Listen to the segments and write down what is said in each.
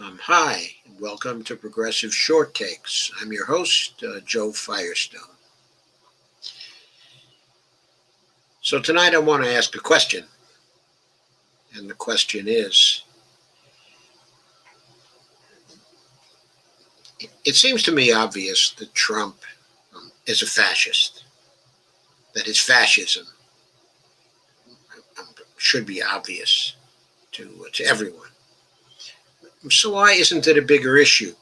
Hi, and welcome to Progressive Short Takes. I'm your host, Joe Firestone. So tonight I want to ask a question, and the question is, it seems to me obvious that Trump is a fascist, that his fascism should be obvious to everyone. So why isn't it a bigger issue?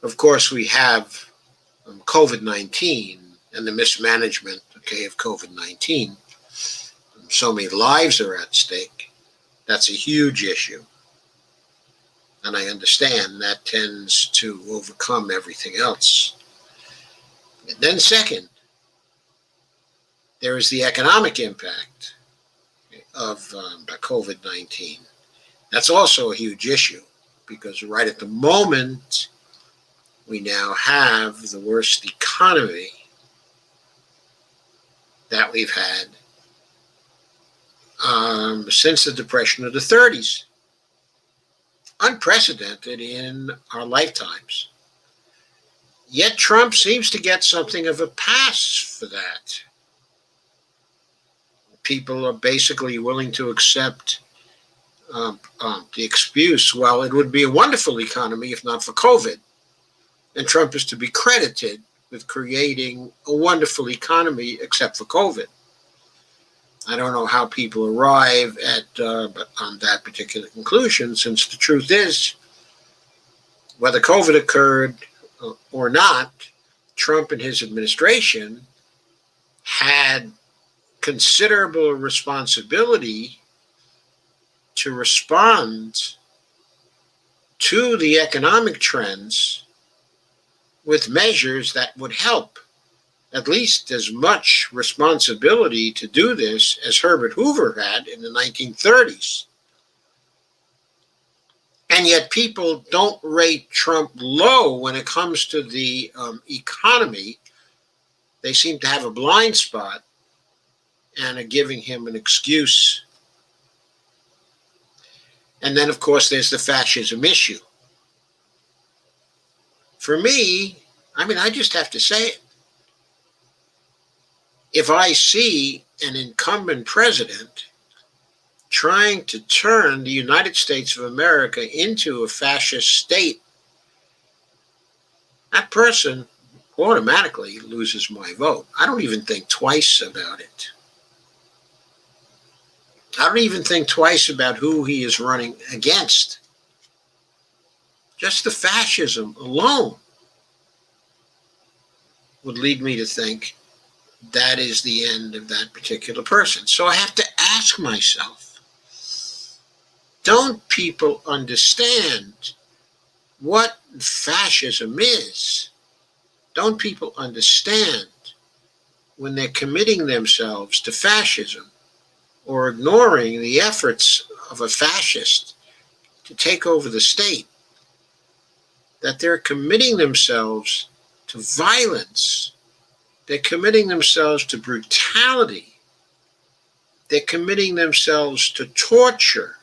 Of course, we have COVID-19 and the mismanagement, of COVID-19. So many lives are at stake. That's a huge issue. And I understand that tends to overcome everything else. And then second, there is the economic impact of the COVID-19. That's also a huge issue because right at the moment, we now have the worst economy that we've had since the Depression of the 30s. Unprecedented in our lifetimes. Yet Trump seems to get something of a pass for that. People are basically willing to accept the excuse, well, it would be a wonderful economy if not for COVID. And Trump is to be credited with creating a wonderful economy except for COVID. I don't know how people arrive on that particular conclusion, since the truth is, whether COVID occurred or not, Trump and his administration had considerable responsibility to respond to the economic trends with measures that would help. At least as much responsibility to do this as Herbert Hoover had in the 1930s. And yet people don't rate Trump low when it comes to the economy. They seem to have a blind spot and are giving him an excuse. And then, of course, there's the fascism issue. For me, I just have to say it. If I see an incumbent president trying to turn the United States of America into a fascist state, that person automatically loses my vote. I don't even think twice about it. I don't even think twice about who he is running against. Just the fascism alone would lead me to think that is the end of that particular person. So I have to ask myself, don't people understand what fascism is? Don't people understand when they're committing themselves to fascism or ignoring the efforts of a fascist to take over the state, that they're committing themselves to violence? They're committing themselves to brutality. They're committing themselves to torture.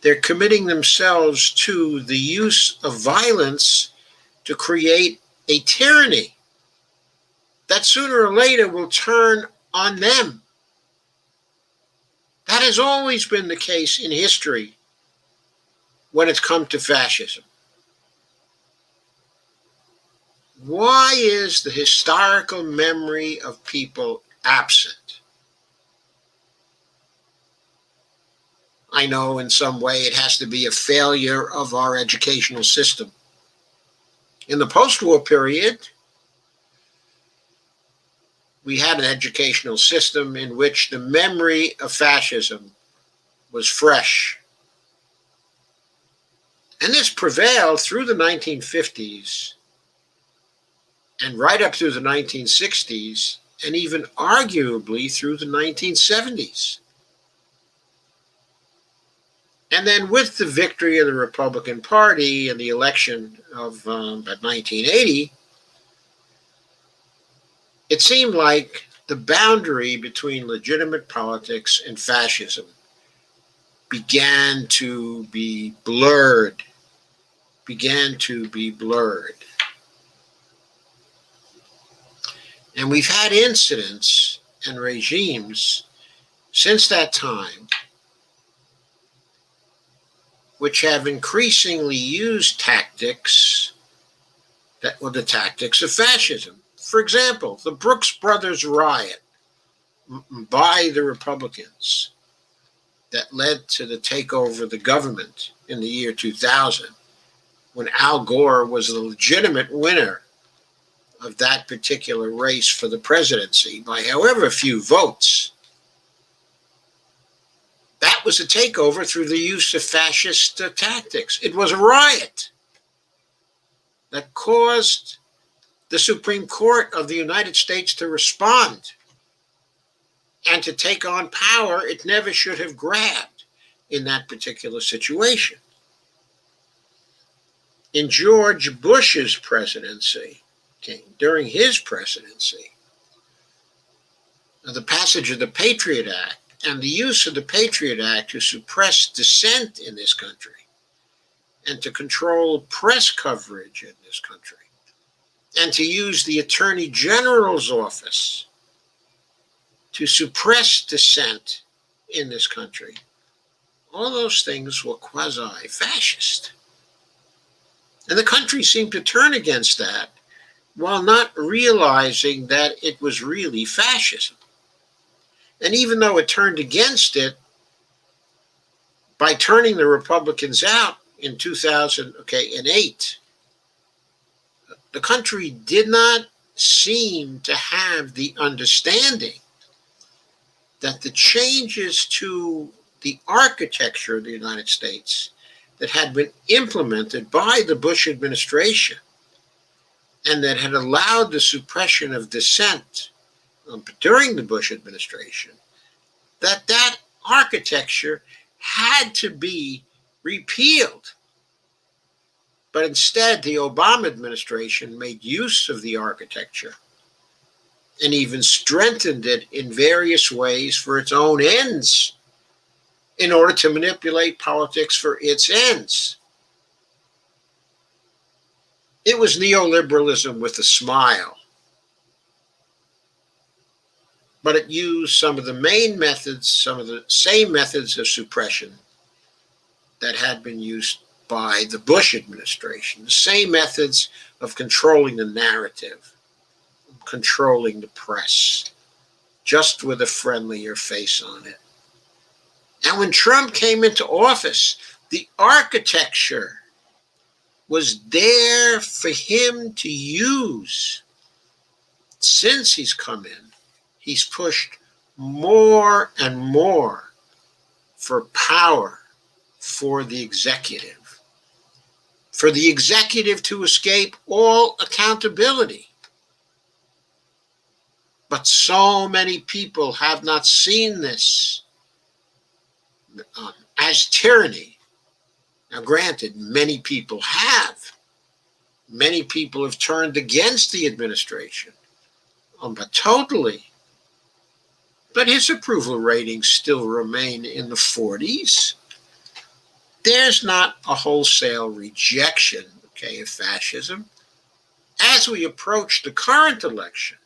They're committing themselves to the use of violence to create a tyranny that sooner or later will turn on them. That has always been the case in history when it's come to fascism. Why is the historical memory of people absent? I know in some way it has to be a failure of our educational system. In the post-war period, we had an educational system in which the memory of fascism was fresh. And this prevailed through the 1950s and right up through the 1960s, and even arguably through the 1970s. And then with the victory of the Republican Party and the election of 1980, it seemed like the boundary between legitimate politics and fascism began to be blurred, And we've had incidents and regimes since that time which have increasingly used tactics that were the tactics of fascism. For example, the Brooks Brothers riot by the Republicans that led to the takeover of the government in the year 2000, when Al Gore was the legitimate winner of that particular race for the presidency by however few votes. That was a takeover through the use of fascist tactics. It was a riot that caused the Supreme Court of the United States to respond and to take on power it never should have grabbed in that particular situation. In George Bush's presidency, during his presidency, the passage of the Patriot Act and the use of the Patriot Act to suppress dissent in this country and to control press coverage in this country and to use the Attorney General's office to suppress dissent in this country, all those things were quasi-fascist. And the country seemed to turn against that while not realizing that it was really fascism. And even though it turned against it by turning the Republicans out in 2008, the country did not seem to have the understanding that the changes to the architecture of the United States that had been implemented by the Bush administration and that had allowed the suppression of dissent during the Bush administration, that architecture had to be repealed. But instead, the Obama administration made use of the architecture and even strengthened it in various ways for its own ends in order to manipulate politics for its ends. It was neoliberalism with a smile, but it used some of the main methods, some of the same methods of suppression that had been used by the Bush administration, the same methods of controlling the narrative, controlling the press, just with a friendlier face on it. And when Trump came into office, the architecture was there for him to use. Since he's come in, he's pushed more and more for power for the executive to escape all accountability. But so many people have not seen this as tyranny. Now, granted, many people have. Many people have turned against the administration, but totally. But his approval ratings still remain in the 40s. There's not a wholesale rejection, of fascism. As we approach the current election,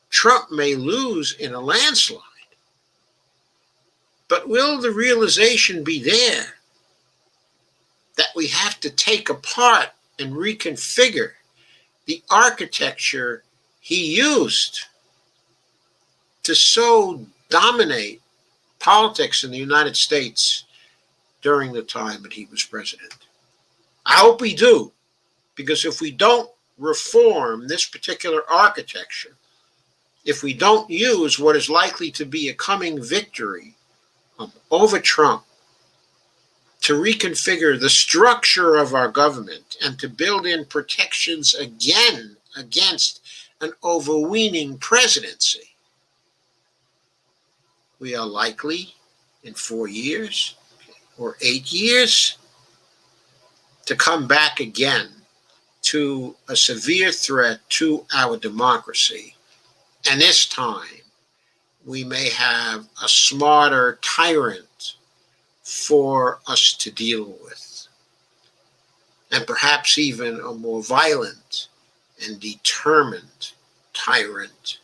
Trump may lose in a landslide. But will the realization be there that we have to take apart and reconfigure the architecture he used to so dominate politics in the United States during the time that he was president? I hope we do, because if we don't reform this particular architecture, if we don't use what is likely to be a coming victory over Trump to reconfigure the structure of our government and to build in protections again against an overweening presidency, we are likely in 4 years or 8 years to come back again to a severe threat to our democracy. And this time, we may have a smarter tyrant for us to deal with, and perhaps even a more violent and determined tyrant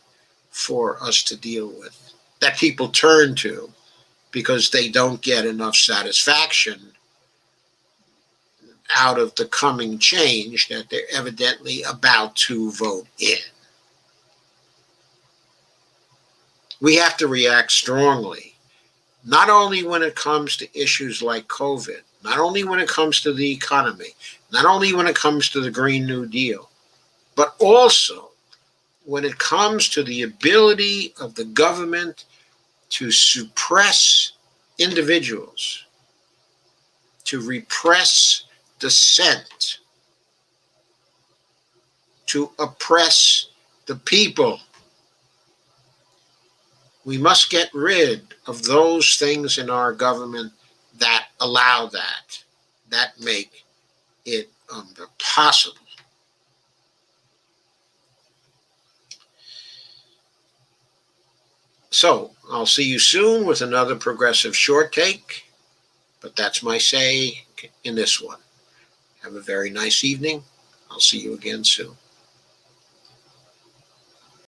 for us to deal with, that people turn to because they don't get enough satisfaction out of the coming change that they're evidently about to vote in. We have to react strongly, not only when it comes to issues like COVID, not only when it comes to the economy, not only when it comes to the Green New Deal, but also when it comes to the ability of the government to suppress individuals, to repress dissent, to oppress the people. We must get rid of those things in our government that allow that make it possible. So I'll see you soon with another progressive short take, but that's my say in this one. Have a very nice evening. I'll see you again soon.